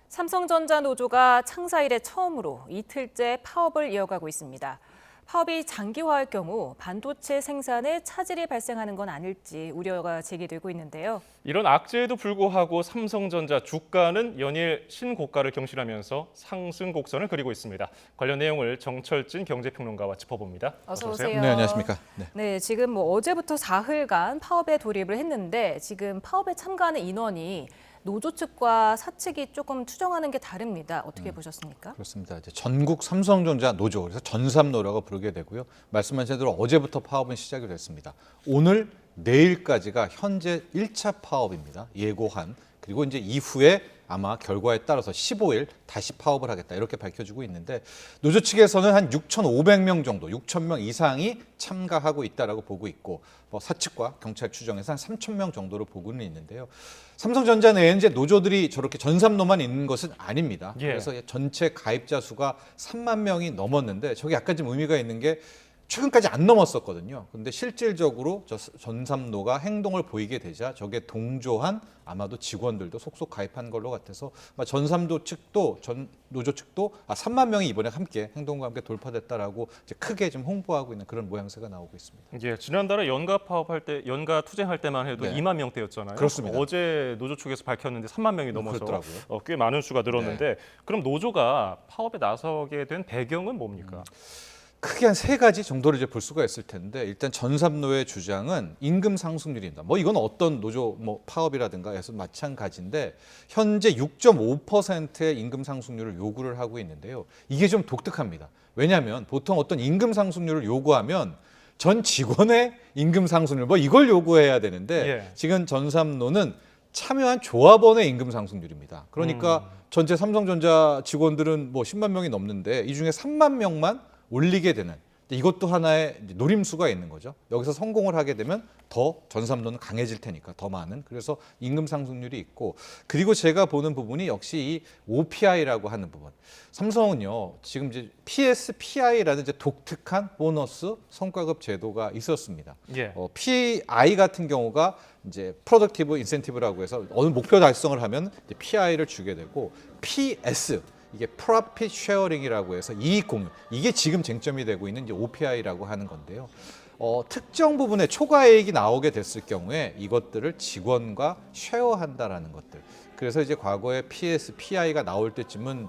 삼성전자 노조가 창사 이래 처음으로 이틀째 파업을 이어가고 있습니다. 파업이 장기화할 경우 반도체 생산에 차질이 발생하는 건 아닐지 우려가 제기되고 있는데요. 이런 악재에도 불구하고 삼성전자 주가는 연일 신고가를 경신하면서 상승 곡선을 그리고 있습니다. 관련 내용을 정철진 경제평론가와 짚어봅니다. 어서 오세요. 네, 안녕하십니까. 네, 지금 어제부터 사흘간 파업에 돌입을 했는데 지금 파업에 참가하는 인원이 노조 측과 사측이 조금 추정하는 게 다릅니다. 어떻게 보셨습니까? 그렇습니다. 이제 전국 삼성전자 노조, 그래서 전삼노라고 부르게 되고요. 말씀하신 대로 어제부터 파업은 시작이 됐습니다. 오늘, 내일까지가 현재 1차 파업입니다. 예고한. 그리고 이제 이후에 아마 결과에 따라서 15일 다시 파업을 하겠다 이렇게 밝혀지고 있는데 노조 측에서는 한 6,500명 정도, 6,000명 이상이 참가하고 있다라고 보고 있고 사측과 경찰 추정에서 한 3,000명 정도로 보고는 있는데요. 삼성전자 내에 이제 노조들이 저렇게 전삼노만 있는 것은 아닙니다. 그래서 전체 가입자 수가 3만 명이 넘었는데 저게 약간 좀 의미가 있는 게 최근까지 안 넘었었거든요. 근데 실질적으로 전삼노가 행동을 보이게 되자 저게 동조한 아마도 직원들도 속속 가입한 걸로 같아서 전삼도 측도 노조 측도 3만 명이 이번에 함께 행동과 함께 돌파됐다라고 이제 크게 좀 홍보하고 있는 그런 모양새가 나오고 있습니다. 예, 지난달에 연가 파업할 때, 연가 투쟁할 때만 해도 2만 명대였잖아요. 그렇습니다. 어제 노조 측에서 밝혔는데 3만 명이 넘어서 꽤 많은 수가 늘었는데 그럼 노조가 파업에 나서게 된 배경은 뭡니까? 크게 한 세 가지 정도를 이제 볼 수가 있을 텐데 일단 전삼노의 주장은 임금 상승률입니다. 이건 어떤 노조 파업이라든가 해서 마찬가지인데 현재 6.5%의 임금 상승률을 요구를 하고 있는데요. 이게 좀 독특합니다. 왜냐하면 보통 어떤 임금 상승률을 요구하면 전 직원의 임금 상승률 이걸 요구해야 되는데 지금 전삼노는 참여한 조합원의 임금 상승률입니다. 그러니까 전체 삼성전자 직원들은 10만 명이 넘는데 이 중에 3만 명만 올리게 되는 이것도 하나의 노림수가 있는 거죠. 여기서 성공을 하게 되면 더 전삼노는 강해질 테니까 더 많은. 그래서 임금 상승률이 있고 그리고 제가 보는 부분이 역시 이 OPI라고 하는 부분. 삼성은요 지금 이제 PSPI라는 이제 독특한 보너스 성과급 제도가 있었습니다. PI 같은 경우가 이제 프로덕티브 인센티브라고 해서 어느 목표 달성을 하면 이제 PI를 주게 되고 PS 이게 프로핏 쉐어링이라고 해서 이익 공유. 이게 지금 쟁점이 되고 있는 이제 OPI라고 하는 건데요. 특정 부분에 초과이익이 나오게 됐을 경우에 이것들을 직원과 쉐어한다라는 것들. 그래서 이제 과거에 PS, PI가 나올 때쯤은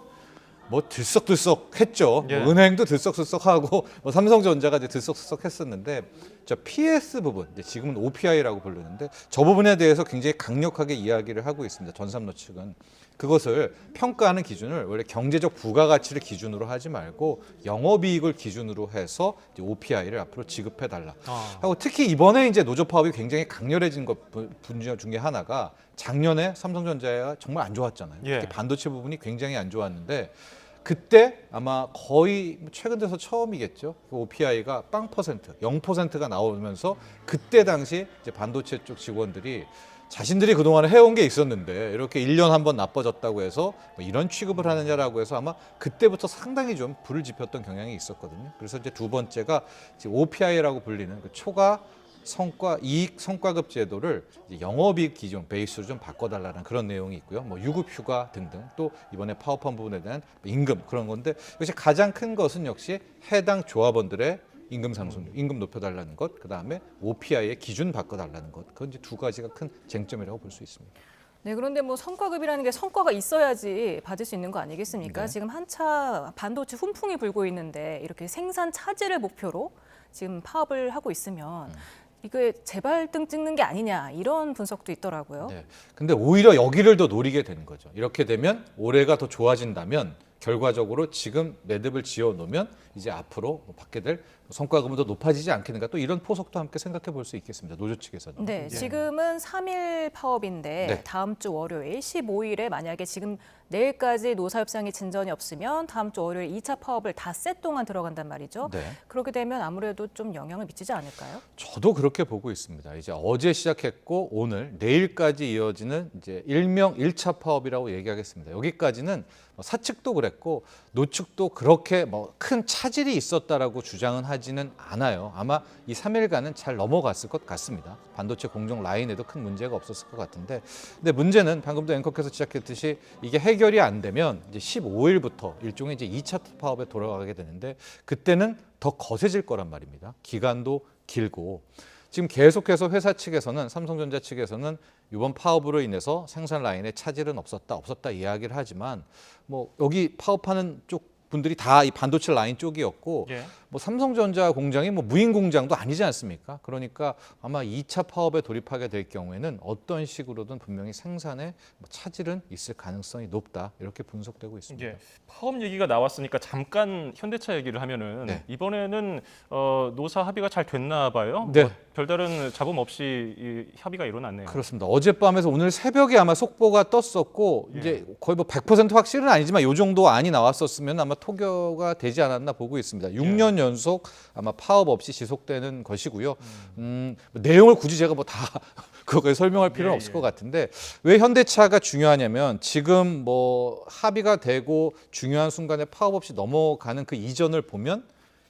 들썩들썩했죠. 은행도 들썩들썩하고 삼성전자가 이제 들썩들썩했었는데 저 PS 부분, 이제 지금은 OPI라고 부르는데 저 부분에 대해서 굉장히 강력하게 이야기를 하고 있습니다. 전삼노 측은. 그것을 평가하는 기준을 원래 경제적 부가가치를 기준으로 하지 말고 영업이익을 기준으로 해서 이제 OPI를 앞으로 지급해달라. 하고 특히 이번에 이제 노조 파업이 굉장히 강렬해진 것 분야 중에 하나가 작년에 삼성전자가 정말 안 좋았잖아요. 특히 반도체 부분이 굉장히 안 좋았는데 그때 아마 거의 최근 들어서 처음이겠죠. OPI가 0%가 나오면서 그때 당시 이제 반도체 쪽 직원들이 자신들이 그동안에 해온 게 있었는데 이렇게 1년 한 번 나빠졌다고 해서 이런 취급을 하느냐라고 해서 아마 그때부터 상당히 좀 불을 지폈던 경향이 있었거든요. 그래서 이제 두 번째가 OPI라고 불리는 그 초과 이익 성과급 제도를 영업이익 기준 베이스로 좀 바꿔달라는 그런 내용이 있고요. 유급휴가 등등 또 이번에 파업한 부분에 대한 임금 그런 건데 역시 가장 큰 것은 역시 해당 조합원들의 임금 상승률, 임금 높여달라는 것, 그 다음에 OPI의 기준 바꿔달라는 것, 그건 이제 두 가지가 큰 쟁점이라고 볼 수 있습니다. 네, 그런데 성과급이라는 게 성과가 있어야지 받을 수 있는 거 아니겠습니까? 지금 한차 반도체 훈풍이 불고 있는데 이렇게 생산 차질을 목표로 지금 파업을 하고 있으면 이게 재발등 찍는 게 아니냐 이런 분석도 있더라고요. 근데 오히려 여기를 더 노리게 되는 거죠. 이렇게 되면 올해가 더 좋아진다면 결과적으로 지금 매듭을 지어 놓으면 이제 앞으로 받게 될 성과급은 더 높아지지 않겠는가 또 이런 포석도 함께 생각해 볼 수 있겠습니다. 노조 측에서는. 네, 지금은 3일 파업인데 다음 주 월요일 15일에 만약에 지금 내일까지 노사협상이 진전이 없으면 다음 주 월요일 2차 파업을 닷새 동안 들어간단 말이죠. 그렇게 되면 아무래도 좀 영향을 미치지 않을까요? 저도 그렇게 보고 있습니다. 이제 어제 시작했고 오늘 내일까지 이어지는 이제 일명 1차 파업이라고 얘기하겠습니다. 여기까지는 사측도 그랬고 노측도 그렇게 큰 차질이 있었다라고 주장은 하지 하지는 않아요. 아마 이 3일간은 잘 넘어갔을 것 같습니다. 반도체 공정 라인에도 큰 문제가 없었을 것 같은데, 근데 문제는 방금도 앵커께서 지적했듯이 이게 해결이 안 되면 이제 15일부터 일종의 이제 2차 파업에 돌아가게 되는데, 그때는 더 거세질 거란 말입니다. 기간도 길고. 지금 계속해서 회사 측에서는, 삼성전자 측에서는 이번 파업으로 인해서 생산 라인에 차질은 없었다 이야기를 하지만, 뭐 여기 파업하는 쪽 분들이 다 이 반도체 라인 쪽이었고, 예. 뭐 삼성전자 공장이 뭐 무인 공장도 아니지 않습니까? 그러니까 아마 2차 파업에 돌입하게 될 경우에는 어떤 식으로든 분명히 생산에 뭐 차질은 있을 가능성이 높다, 이렇게 분석되고 있습니다. 예. 파업 얘기가 나왔으니까 잠깐 현대차 얘기를 하면은 네. 이번에는 노사 합의가 잘 됐나 봐요. 네. 뭐 별다른 잡음 없이 이 협의가 일어났네요. 그렇습니다. 어젯밤에서 오늘 새벽에 아마 속보가 떴었고, 예. 이제 거의 뭐 100% 확실은 아니지만 이 정도 안이 나왔었으면 아마 토교가 되지 않았나 보고 있습니다. 6년 연속 아마 파업 없이 지속되는 것이고요. 내용을 굳이 제가 뭐 다 그거에 설명할 필요는 예, 없을 예. 것 같은데, 왜 현대차가 중요하냐면 지금 뭐 합의가 되고 중요한 순간에 파업 없이 넘어가는 그 이전을 보면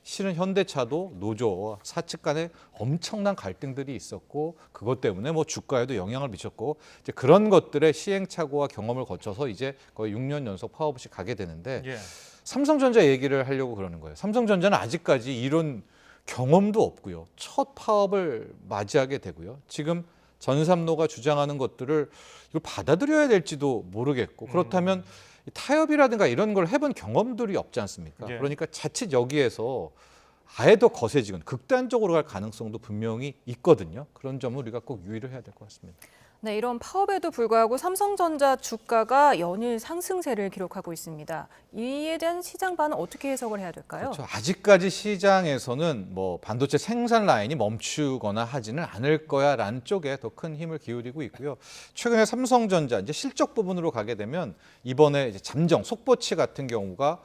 실은 현대차도 노조와 사측 간에 엄청난 갈등들이 있었고, 그것 때문에 뭐 주가에도 영향을 미쳤고, 이제 그런 것들의 시행착오와 경험을 거쳐서 이제 거의 6년 연속 파업 없이 가게 되는데, 예. 삼성전자 얘기를 하려고 그러는 거예요. 삼성전자는 아직까지 이런 경험도 없고요. 첫 파업을 맞이하게 되고요. 지금 전삼노가 주장하는 것들을 이걸 받아들여야 될지도 모르겠고, 그렇다면 타협이라든가 이런 걸 해본 경험들이 없지 않습니까? 예. 그러니까 자칫 여기에서 아예 더 거세지건 극단적으로 갈 가능성도 분명히 있거든요. 그런 점을 우리가 꼭 유의를 해야 될 것 같습니다. 네, 이런 파업에도 불구하고 삼성전자 주가가 연일 상승세를 기록하고 있습니다. 이에 대한 시장 반응 어떻게 해석을 해야 될까요? 그렇죠. 아직까지 시장에서는 뭐 반도체 생산 라인이 멈추거나 하지는 않을 거야라는 쪽에 더 큰 힘을 기울이고 있고요. 최근에 삼성전자 이제 실적 부분으로 가게 되면 이번에 이제 잠정 속보치 같은 경우가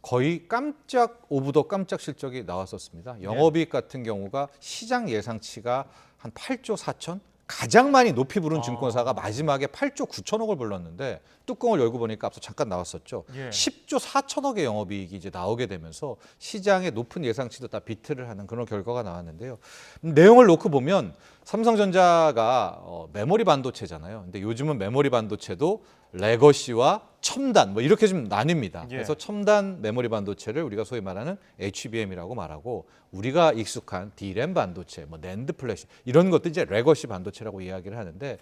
거의 깜짝 오브 더 깜짝 실적이 나왔었습니다. 영업이익 같은 경우가 시장 예상치가 한 8조 4천? 가장 많이 높이 부른 증권사가 마지막에 8조 9천억을 불렀는데, 뚜껑을 열고 보니까 앞서 잠깐 나왔었죠. 예. 10조 4천억의 영업이익이 이제 나오게 되면서 시장의 높은 예상치도 다 비트를 하는 그런 결과가 나왔는데요. 내용을 놓고 보면 삼성전자가 메모리 반도체잖아요. 근데 요즘은 메모리 반도체도 레거시와 첨단 뭐 이렇게 좀 나뉩니다. 예. 그래서 첨단 메모리 반도체를 우리가 소위 말하는 HBM이라고 말하고, 우리가 익숙한 D램 반도체, 뭐 낸드 플래시 이런 것도 이제 레거시 반도체라고 이야기를 하는데,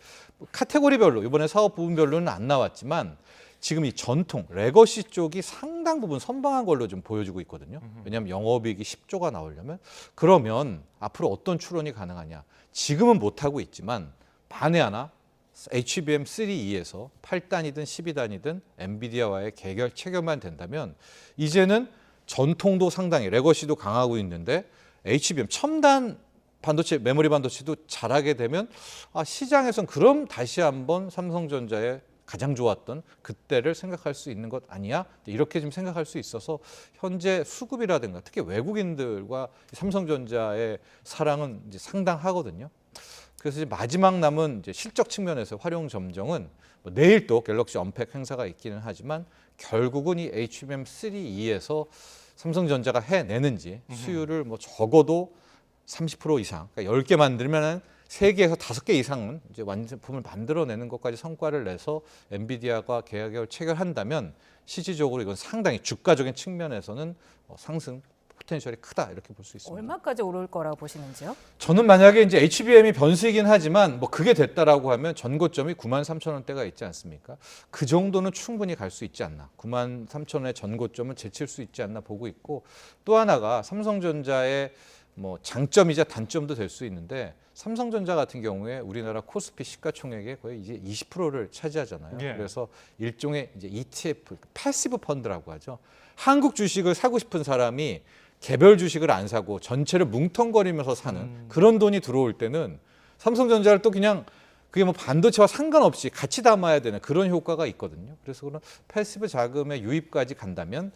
카테고리별로 이번에 사업 부분별로는 안 나왔지만 지금 이 전통 레거시 쪽이 상당 부분 선방한 걸로 좀 보여지고 있거든요. 왜냐하면 영업이익이 10조가 나오려면, 그러면 앞으로 어떤 추론이 가능하냐? 지금은 못 하고 있지만 만에 하나 HBM3E에서 8단이든 12단이든 엔비디아와의 체결만 된다면, 이제는 전통도 상당히 레거시도 강하고 있는데 HBM 첨단 반도체 메모리 반도체도 잘하게 되면, 시장에선 그럼 다시 한번 삼성전자의 가장 좋았던 그때를 생각할 수 있는 것 아니야? 이렇게 좀 생각할 수 있어서 현재 수급이라든가 특히 외국인들과 삼성전자의 사랑은 이제 상당하거든요. 그래서 이제 마지막 남은 이제 실적 측면에서 활용 점정은 뭐 내일 또 갤럭시 언팩 행사가 있기는 하지만, 결국은 이 HBM3E에서 삼성전자가 해내는지 수율을 뭐 적어도 30% 이상, 그러니까 10개 만들면 3개에서 5개 이상은 이제 완제품을 만들어내는 것까지 성과를 내서 엔비디아가 계약을 체결한다면, 실질적으로 이건 상당히 주가적인 측면에서는 상승 포텐셜이 크다, 이렇게 볼 수 있습니다. 얼마까지 오를 거라고 보시는지요? 저는 만약에 이제 HBM이 변수이긴 하지만 뭐 그게 됐다라고 하면 전고점이 93,000원대가 있지 않습니까? 그 정도는 충분히 갈 수 있지 않나. 93,000원의 전고점은 제칠 수 있지 않나 보고 있고, 또 하나가 삼성전자의 뭐 장점이자 단점도 될 수 있는데, 삼성전자 같은 경우에 우리나라 코스피 시가총액의 거의 이제 20%를 차지하잖아요. 예. 그래서 일종의 이제 ETF, 패시브 펀드라고 하죠. 한국 주식을 사고 싶은 사람이 개별 주식을 안 사고 전체를 뭉텅거리면서 사는 그런 돈이 들어올 때는 삼성전자를 또 그냥 그게 뭐 반도체와 상관없이 같이 담아야 되는 그런 효과가 있거든요. 그래서 그런 패시브 자금의 유입까지 간다면,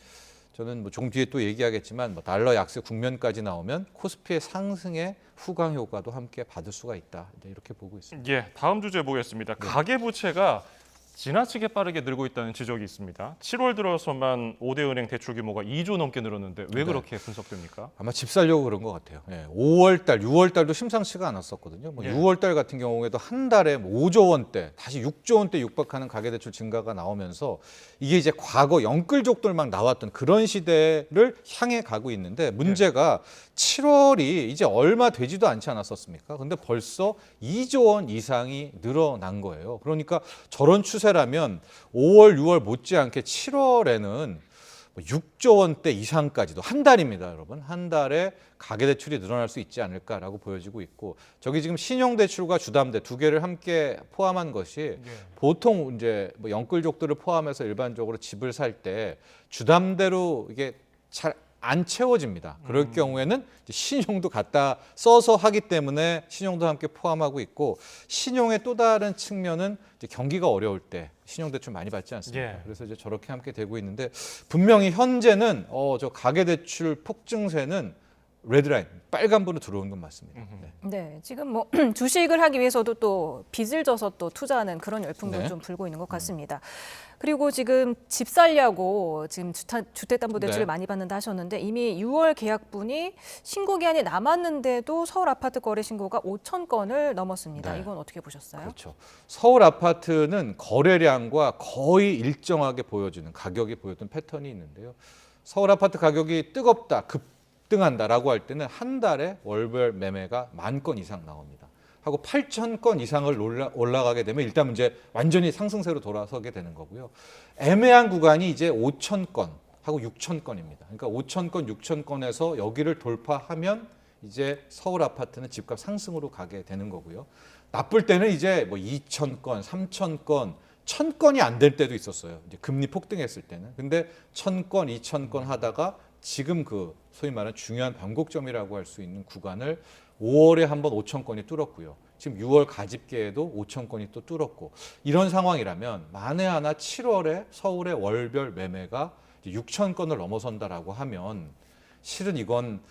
저는 뭐 종 뒤에 또 얘기하겠지만 뭐 달러 약세 국면까지 나오면 코스피의 상승의 후광 효과도 함께 받을 수가 있다, 이렇게 보고 있습니다. 예, 다음 주제 보겠습니다. 가계부채가 지나치게 빠르게 늘고 있다는 지적이 있습니다. 7월 들어서만 5대 은행 대출 규모가 2조 넘게 늘었는데 왜 그렇게 분석됩니까? 아마 집 살려고 그런 것 같아요. 5월 달, 6월 달도 심상치가 않았었거든요. 6월 달 같은 경우에도 한 달에 5조 원대, 다시 6조 원대 육박하는 가계대출 증가가 나오면서 이게 이제 과거 영끌족들만 나왔던 그런 시대를 향해 가고 있는데 문제가 7월이 이제 얼마 되지도 않지 않았었습니까? 근데 벌써 2조 원 이상이 늘어난 거예요. 그러니까 저런 추세라면 5월, 6월 못지않게 7월에는 6조 원대 이상까지도 한 달입니다, 여러분. 한 달에 가계대출이 늘어날 수 있지 않을까라고 보여지고 있고 저기 지금 신용대출과 주담대 두 개를 함께 포함한 것이 보통 이제 뭐 영끌족들을 포함해서 일반적으로 집을 살 때 주담대로 이게 잘 안 채워집니다. 그럴 경우에는 이제 신용도 갖다 써서 하기 때문에 신용도 함께 포함하고 있고 신용의 또 다른 측면은 이제 경기가 어려울 때 신용대출 많이 받지 않습니까? 그래서 이제 저렇게 함께 되고 있는데 분명히 현재는 저 가계대출 폭증세는 레드라인, 빨간불로 들어오는 건 맞습니다. 네, 지금 뭐 주식을 하기 위해서도 또 빚을 져서 또 투자하는 그런 열풍도 좀 불고 있는 것 같습니다. 그리고 지금 집 살려고 지금 주택담보대출을 많이 받는다 하셨는데 이미 6월 계약분이 신고 기한이 남았는데도 서울 아파트 거래 신고가 5천 건을 넘었습니다. 이건 어떻게 보셨어요? 그렇죠. 서울 아파트는 거래량과 거의 일정하게 보여주는 가격이 보여준 패턴이 있는데요. 서울 아파트 가격이 뜨겁다, 급등한다라고 할 때는 한 달에 월별 매매가 10,000건 이상 나옵니다. 하고 8,000건 이상을 올라가게 되면 일단 이제 완전히 상승세로 돌아서게 되는 거고요. 애매한 구간이 이제 5,000건 하고 6,000건입니다. 그러니까 5,000건, 6,000건에서 여기를 돌파하면 이제 서울 아파트는 집값 상승으로 가게 되는 거고요. 나쁠 때는 이제 뭐 2,000건, 3,000건, 1,000건이 안 될 때도 있었어요. 이제 금리 폭등했을 때는. 근데 1,000건, 2,000건 하다가 지금 그 소위 말하는 중요한 변곡점이라고 할 수 있는 구간을 5월에 한번 5,000건이 뚫었고요. 지금 6월 가집기에도 5,000건이 또 뚫었고 이런 상황이라면 만에 하나 7월에 서울의 월별 매매가 6,000건을 넘어선다라고 하면 실은 이건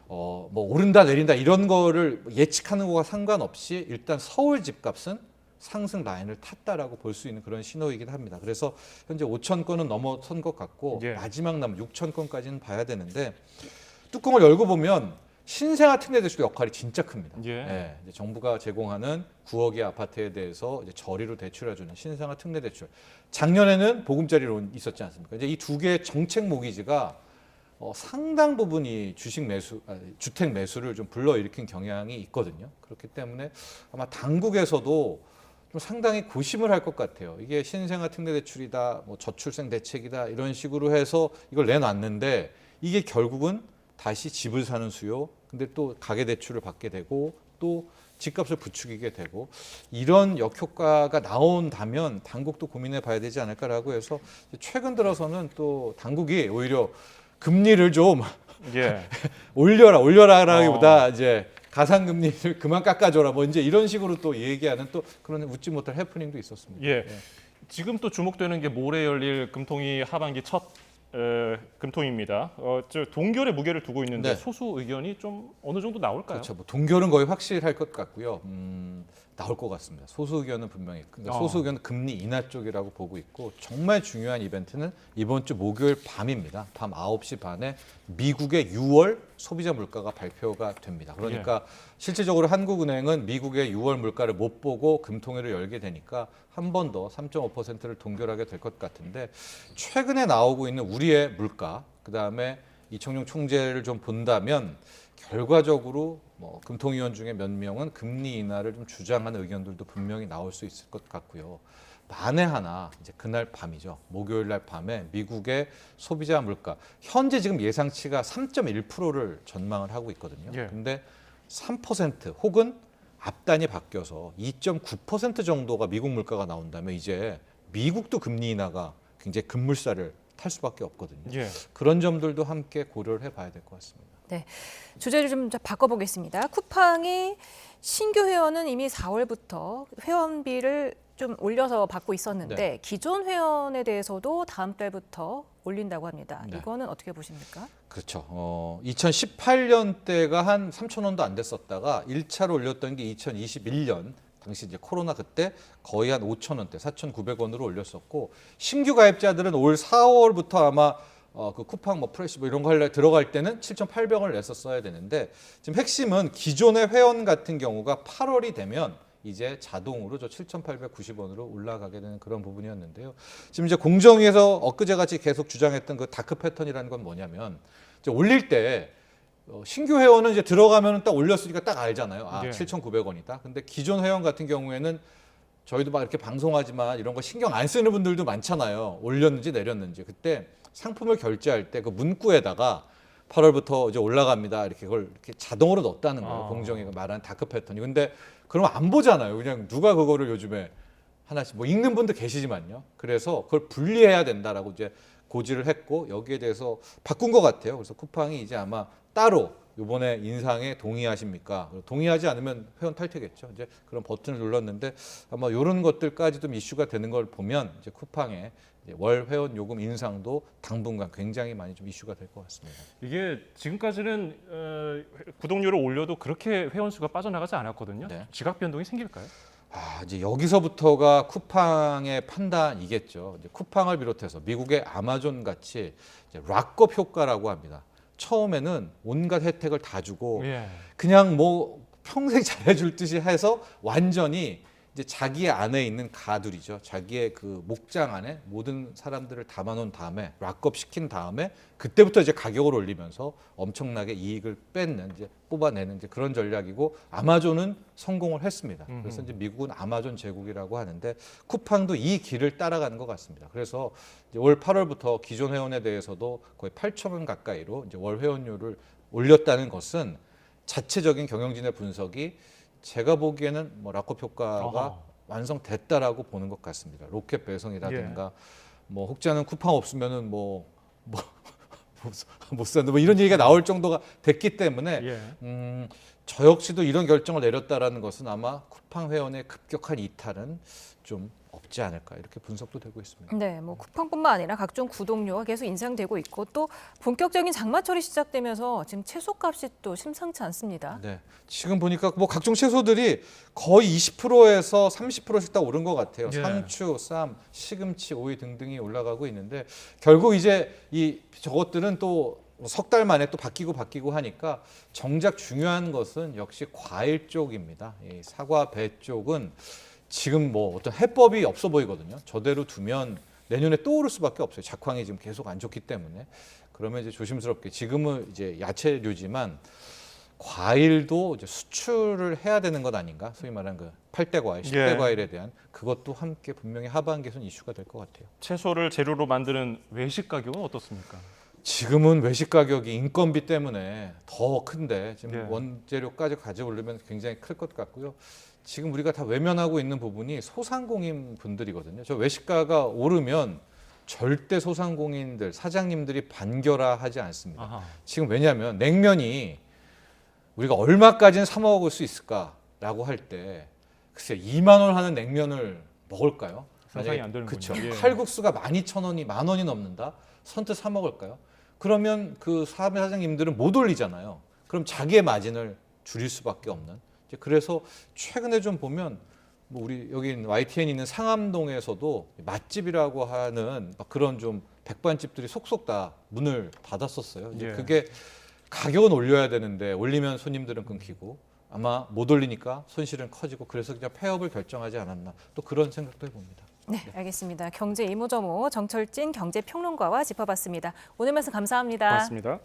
뭐 오른다 내린다 이런 거를 예측하는 거와 상관없이 일단 서울 집값은 상승 라인을 탔다라고 볼 수 있는 그런 신호이긴 합니다. 그래서 현재 5,000건은 넘어선 것 같고 마지막 남은 6,000건까지는 봐야 되는데 뚜껑을 열고 보면 신생아 특례대출 역할이 진짜 큽니다. 이제 정부가 제공하는 9억의 아파트에 대해서 이제 저리로 대출해주는 신생아 특례대출. 작년에는 보금자리로 있었지 않습니까? 이제 이 두 개의 정책 모기지가 상당 부분이 주택 매수를 좀 불러일으킨 경향이 있거든요. 그렇기 때문에 아마 당국에서도 좀 상당히 고심을 할 것 같아요. 이게 신생아 특례대출이다, 뭐 저출생 대책이다 이런 식으로 해서 이걸 내놨는데 이게 결국은 다시 집을 사는 수요, 근데 또 가계대출을 받게 되고 또 집값을 부추기게 되고 이런 역효과가 나온다면 당국도 고민해 봐야 되지 않을까라고 해서 최근 들어서는 또 당국이 오히려 금리를 좀 올려라라기보다 이제 가상금리를 그만 깎아줘라 뭐 이제 이런 식으로 또 얘기하는 또 그런 웃지 못할 해프닝도 있었습니다. 지금 또 주목되는 게 모레 열릴 금통위 하반기 첫 금통입니다. 저 동결의 무게를 두고 있는데 소수 의견이 좀 어느 정도 나올까요? 그렇죠. 뭐 동결은 거의 확실할 것 같고요. 나올 것 같습니다. 소수 의견은 분명히. 근데 소수 의견은 금리 인하 쪽이라고 보고 있고 정말 중요한 이벤트는 이번 주 목요일 밤입니다. 밤 9시 반에 미국의 6월 소비자 물가가 발표가 됩니다. 그러니까 실질적으로 한국은행은 미국의 6월 물가를 못 보고 금통위를 열게 되니까 한 번 더 3.5%를 동결하게 될 것 같은데 최근에 나오고 있는 우리의 물가, 그다음에 이청용 총재를 좀 본다면 결과적으로 뭐 금통위원 중에 몇 명은 금리 인하를 좀 주장하는 의견들도 분명히 나올 수 있을 것 같고요. 만에 하나 이제 그날 밤이죠. 목요일 날 밤에 미국의 소비자 물가 현재 지금 예상치가 3.1%를 전망을 하고 있거든요. 근데 3% 혹은 앞단이 바뀌어서 2.9% 정도가 미국 물가가 나온다면 이제 미국도 금리 인하가 굉장히 급물살을 탈 수밖에 없거든요. 그런 점들도 함께 고려를 해봐야 될 것 같습니다. 네, 주제를 좀 바꿔보겠습니다. 쿠팡이 신규 회원은 이미 4월부터 회원비를 좀 올려서 받고 있었는데 기존 회원에 대해서도 다음 달부터 올린다고 합니다. 이거는 어떻게 보십니까? 그렇죠. 2018년 때가 한 3,000원도 안 됐었다가 1차로 올렸던 게 2021년 당시 이제 코로나 그때 거의 한 5,000원대, 4,900원으로 올렸었고 신규 가입자들은 올 4월부터 아마 그 쿠팡 뭐 프레시 뭐 이런 거 들어갈 때는 7,800원을 냈었어야 되는데 지금 핵심은 기존의 회원 같은 경우가 8월이 되면 이제 자동으로 저 7,890원으로 올라가게 되는 그런 부분이었는데요. 지금 이제 공정위에서 엊그제같이 계속 주장했던 그 다크 패턴이라는 건 뭐냐면 이제 올릴 때 신규 회원은 이제 들어가면 딱 올렸으니까 딱 알잖아요. 아, 예. 7,900원이다. 근데 기존 회원 같은 경우에는 저희도 막 이렇게 방송하지만 이런 거 신경 안 쓰는 분들도 많잖아요. 올렸는지 내렸는지. 그때 상품을 결제할 때 그 문구에다가 8월부터 이제 올라갑니다. 이렇게 그걸 이렇게 자동으로 넣었다는 거예요. 공정위가 말하는 다크 패턴이. 근데 그러면 안 보잖아요. 그냥 누가 그거를 요즘에 하나씩 뭐 읽는 분도 계시지만요. 그래서 그걸 분리해야 된다라고 이제 고지를 했고 여기에 대해서 바꾼 것 같아요. 그래서 쿠팡이 이제 아마 따로 이번에 인상에 동의하십니까? 동의하지 않으면 회원 탈퇴겠죠. 이제 그런 버튼을 눌렀는데 아마 이런 것들까지 좀 이슈가 되는 걸 보면 이제 쿠팡의 이제 월 회원 요금 인상도 당분간 굉장히 많이 좀 이슈가 될 것 같습니다. 이게 지금까지는 구독료를 올려도 그렇게 회원 수가 빠져나가지 않았거든요. 네. 지각 변동이 생길까요? 이제 여기서부터가 쿠팡의 판단이겠죠. 이제 쿠팡을 비롯해서 미국의 아마존 같이 이제 락업 효과라고 합니다. 처음에는 온갖 혜택을 다 주고 예. 그냥 뭐 평생 잘해줄 듯이 해서 완전히 이제 자기 안에 있는 가두리죠. 자기의 그 목장 안에 모든 사람들을 담아놓은 다음에 락업 시킨 다음에 그때부터 이제 가격을 올리면서 엄청나게 이익을 뺏는 이제 뽑아내는 이제 그런 전략이고 아마존은 성공을 했습니다. 그래서 이제 미국은 아마존 제국이라고 하는데 쿠팡도 이 길을 따라가는 것 같습니다. 그래서 이제 올 8월부터 기존 회원에 대해서도 거의 8,000원 가까이로 이제 월 회원료를 올렸다는 것은 자체적인 경영진의 분석이 제가 보기에는 뭐 락업 효과가 완성됐다라고 보는 것 같습니다. 로켓 배송이라든가 뭐 혹자는 쿠팡 없으면은 못 산다 뭐 이런 얘기가 나올 정도가 됐기 때문에 예. 저 역시도 이런 결정을 내렸다라는 것은 아마 쿠팡 회원의 급격한 이탈은 좀 없지 않을까 이렇게 분석도 되고 있습니다. 네, 뭐 쿠팡뿐만 아니라 각종 구독료가 계속 인상되고 있고 또 본격적인 장마철이 시작되면서 지금 채소값이 또 심상치 않습니다. 네, 지금 보니까 뭐 각종 채소들이 거의 20%에서 30%씩 다 오른 것 같아요. 예. 상추, 쌈, 시금치, 오이 등등이 올라가고 있는데 결국 이제 저것들은 또 석 달 만에 또 바뀌고 하니까 정작 중요한 것은 역시 과일 쪽입니다. 이 사과, 배 쪽은 지금 뭐 어떤 해법이 없어 보이거든요. 저대로 두면 내년에 또 오를 수밖에 없어요. 작황이 지금 계속 안 좋기 때문에. 그러면 이제 조심스럽게 지금은 이제 야채류지만 과일도 이제 수출을 해야 되는 것 아닌가? 소위 말하는 그 8대 과일, 10대 예. 과일에 대한 그것도 함께 분명히 하반기에서는 이슈가 될 것 같아요. 채소를 재료로 만드는 외식 가격은 어떻습니까? 지금은 외식 가격이 인건비 때문에 더 큰데 지금 예. 원재료까지 가져오려면 굉장히 클 것 같고요. 지금 우리가 다 외면하고 있는 부분이 소상공인 분들이거든요. 저 외식가가 오르면 절대 소상공인들, 사장님들이 반겨라하지 않습니다. 아하. 지금 왜냐하면 냉면이 우리가 얼마까지는 사 먹을 수 있을까라고 할 때 글쎄 2만 원 하는 냉면을 먹을까요? 상상이 안 되는군요. 그렇죠. 예. 칼국수가 12,000원이 10,000원이 넘는다. 선뜻 사 먹을까요? 그러면 그 사장님들은 못 올리잖아요. 그럼 자기의 마진을 줄일 수밖에 없는. 그래서 최근에 좀 보면 뭐 우리 여기 YTN에 있는 상암동에서도 맛집이라고 하는 그런 좀 백반집들이 속속 다 문을 닫았었어요. 이제 예. 그게 가격은 올려야 되는데 올리면 손님들은 끊기고 아마 못 올리니까 손실은 커지고 그래서 그냥 폐업을 결정하지 않았나 또 그런 생각도 해봅니다. 네, 알겠습니다. 경제 이모저모 정철진 경제평론가와 짚어봤습니다. 오늘 말씀 감사합니다. 고맙습니다.